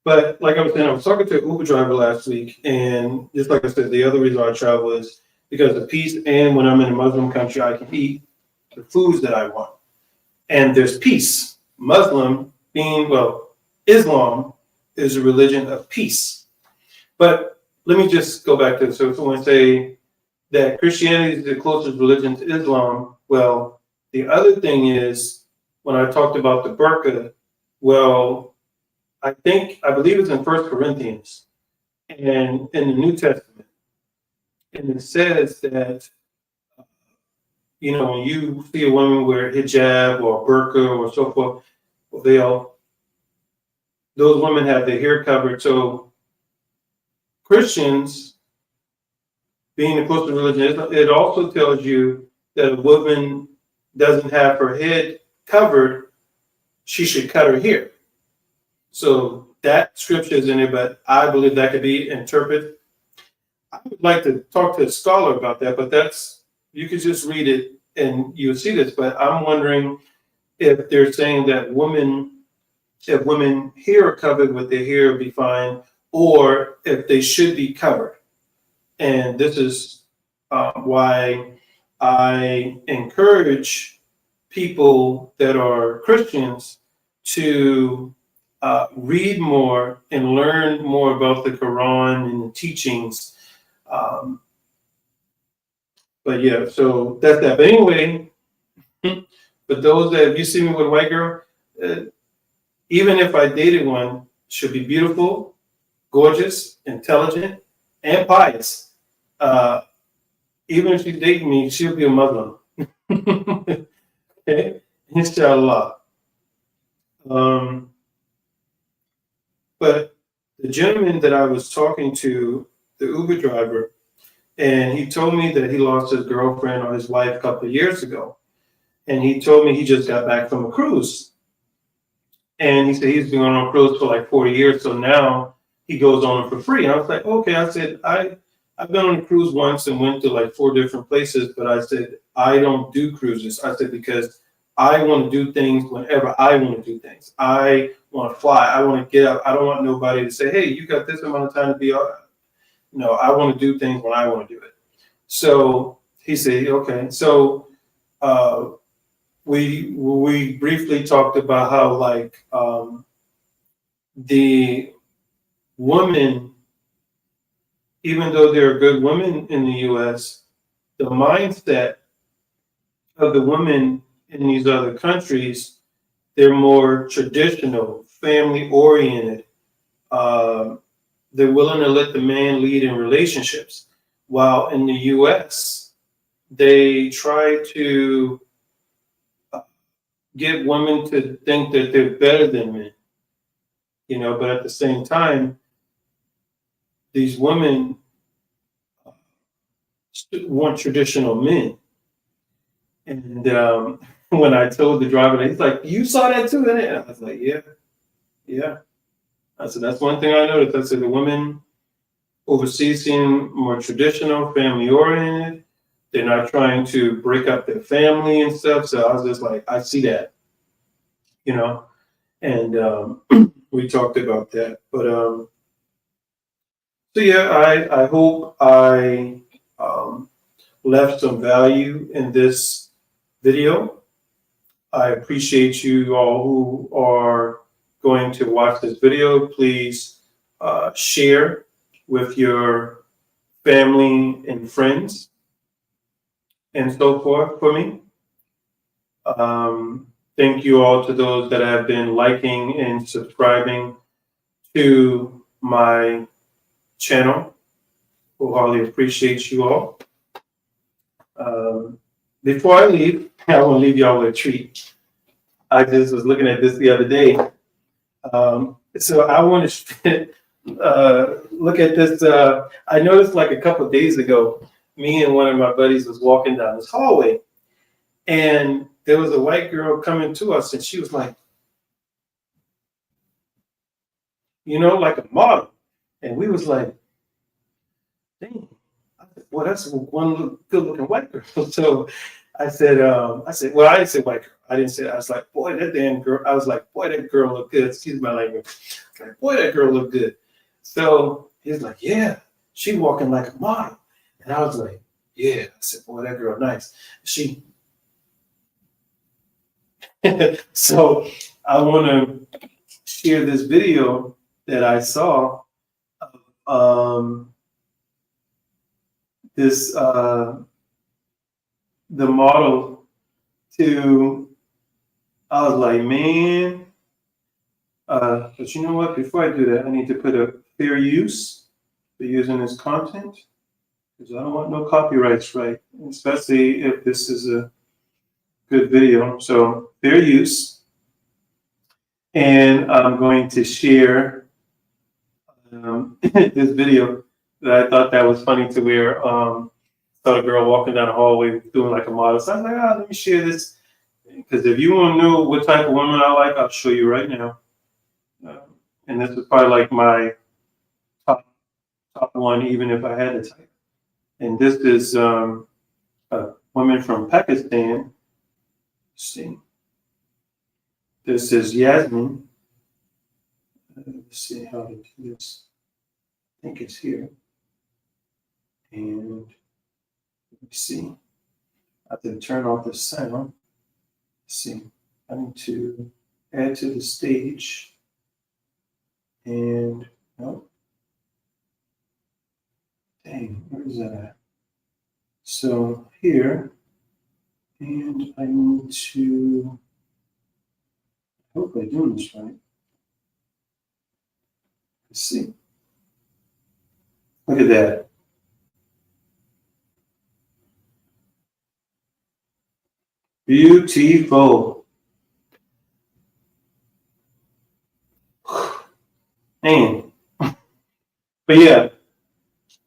but like I was saying, I was talking to an Uber driver last week, and just like I said, the other reason I travel is because of peace, and when I'm in a Muslim country, I can eat the foods that I want. And there's peace. Islam is a religion of peace. But let me just go back to this. So when I say that Christianity is the closest religion to Islam, well, the other thing is when I talked about the burqa, well, I believe it's in 1 Corinthians and in the New Testament. And it says that, when you see a woman wear hijab or burqa or so forth, those women have their hair covered. So Christians, being the closest religion, it also tells you that a woman doesn't have her head covered, she should cut her hair. So that scripture is in there, but I believe that could be interpreted. I would like to talk to a scholar about that, but you could just read it and you'll see this. But I'm wondering if they're saying that if women hair are covered with their hair be fine, or if they should be covered. And this is why I encourage people that are Christians to read more and learn more about the Quran and the teachings. But yeah, so that's that. But anyway, but those that, if you see me with a white girl, even if I dated one, should be beautiful, gorgeous, intelligent, and pious. Even if she's dating me, she'll be a Muslim. Okay, inshallah. But the gentleman that I was talking to, the Uber driver, and he told me that he lost his girlfriend or his wife a couple of years ago. And he told me he just got back from a cruise. And he said he's been on a cruise for like 40 years, so now he goes on it for free. And I was like, okay. I said, I've been on a cruise once and went to like 4 different places, but I said, I don't do cruises. I said, because I want to do things whenever I want to do things. I want to fly. I want to get up. I don't want nobody to say, hey, you got this amount of time to be out. No, I want to do things when I want to do it. So he said, okay. So we briefly talked about how like the women, even though there are good women in the U.S., the mindset of the women in these other countries, they're more traditional, family oriented. They're willing to let the man lead in relationships. While in the U.S., they try to get women to think that they're better than men, but at the same time, these women want traditional men. And when I told the driver, he's like, you saw that too? And I was like, yeah. I said, that's one thing I noticed. I said, the women overseas seem more traditional, family oriented. They're not trying to break up their family and stuff. So I was just like, I see that, and we talked about that. But so yeah, I hope I left some value in this video. I appreciate you all who are going to watch this video. Please share with your family and friends and so forth for me. Thank you all to those that have been liking and subscribing to my channel. Wholeheartedly appreciate you all. Before I leave, I want to leave y'all with a treat. I just was looking at this the other day. So I want to look at this. I noticed like a couple of days ago, me and one of my buddies was walking down this hallway, and there was a white girl coming to us, and she was like, like a model. And we was like, dang, well, that's one good looking white girl. So I said, well, I didn't say white girl. I didn't say, I was like, boy, that damn girl. I was like, boy, that girl look good. Excuse my language. Like, boy, that girl look good. So he's like, yeah, she walking like a model. And I was like, yeah. I said, boy, that girl nice. So I want to share this video that I saw of this the model to. I was like, man, but you know what? Before I do that, I need to put a fair use for using this content, because I don't want no copyrights, right? Especially if this is a good video. So fair use. And I'm going to share this video that I thought that was funny to where saw a girl walking down the hallway doing like a model. So I was like, let me share this. Because if you want to know what type of woman I like, I'll show you right now. And this is probably like my top one, even if I had to type. And this is a woman from Pakistan. Let's see. This is Yasmin. Let's see how to do this. I think it's here. And let me see. I have to turn off the sound. Let's see. I need to add to the stage. And oh, dang, where is that at? So here, and I need to, I hope I'm doing this right. Let's see. Look at that. Beautiful. Man. But yeah,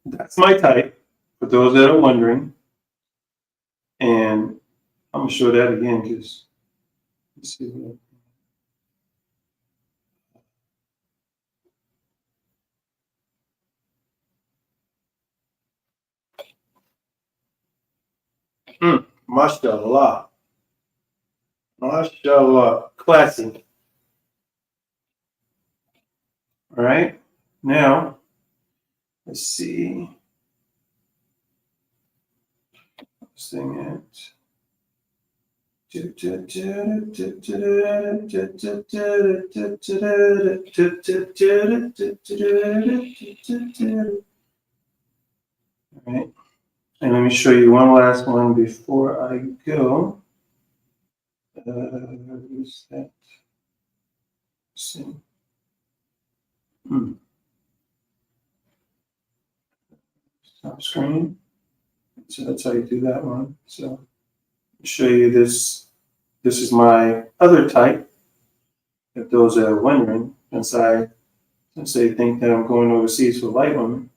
that's my type, for those that are wondering. And I'm going to show that again because let's see. Mashallah. Mashallah. Classy. All right. Now, let's see. Sing it. All right. And let me show you one last one before I go. Who's that? Let's see. Stop screen. So that's how you do that one. So I'll show you this. This is my other type. If those that are wondering, since they think that I'm going overseas for light women.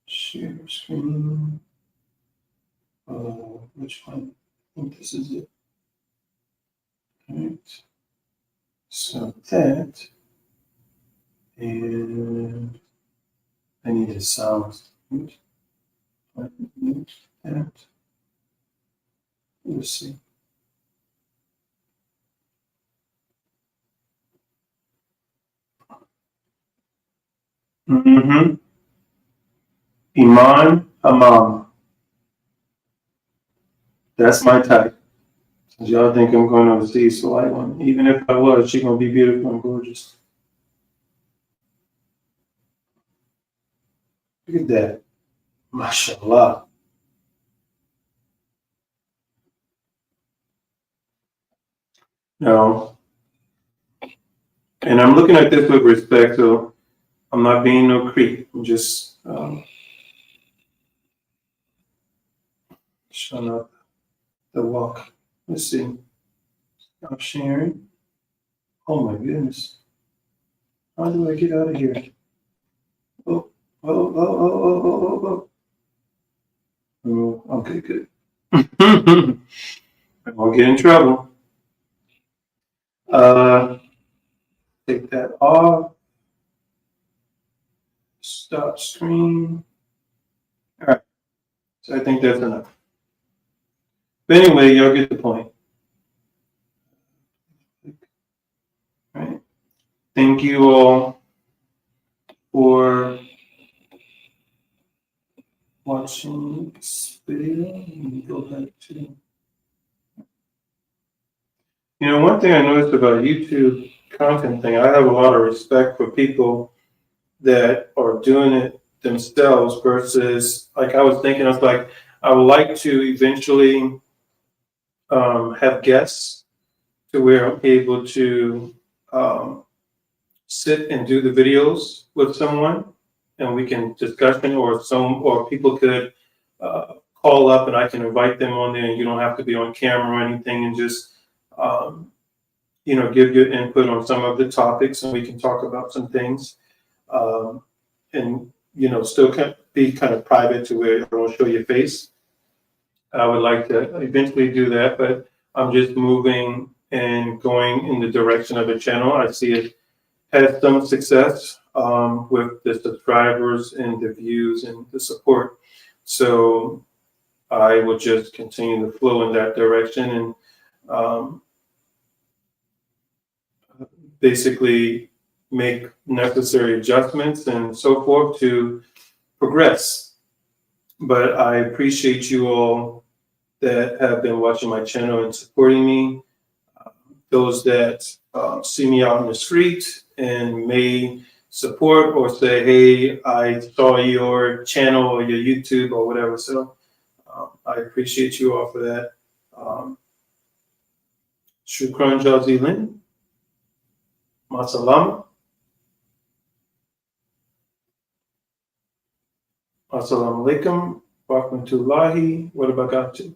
Share screen. Which one? I think this is it. All right. So that, and I need a sound. That. Let's see. Iman Hamam. That's my type. Y'all think I'm going overseas for light one. Even if I was, she's gonna be beautiful and gorgeous. Look at that. Mashallah. No. And I'm looking at this with respect, so I'm not being no creep. I'm just showing up the walk. Let's see. I'm sharing. Oh my goodness. How do I get out of here? Oh, Oh, okay, good. I won't get in trouble. Take that off. Stop screen. All right. So I think that's enough. But anyway, y'all get the point. All right. Thank you all for watching this video. Let me go back to. One thing I noticed about YouTube content thing, I have a lot of respect for people that are doing it themselves versus, like, I was thinking, I was like, I would like to eventually have guests to where I'm able to um, sit and do the videos with someone, and we can discussion, or people could call up and I can invite them on there, and you don't have to be on camera or anything, and just um, give your input on some of the topics, and we can talk about some things, and still be kind of private to where I won't show your face. I would like to eventually do that, but I'm just moving and going in the direction of the channel. I see it has some success with the subscribers and the views and the support. So I will just continue to flow in that direction and basically make necessary adjustments and so forth to progress. But I appreciate you all that have been watching my channel and supporting me. Those that see me out in the street and may support or say, hey, I saw your channel or your YouTube or whatever. So I appreciate you all for that. Shukran Jazilin. Masalama. Assalamu alaikum. Rahmatullahi wa barakatuh.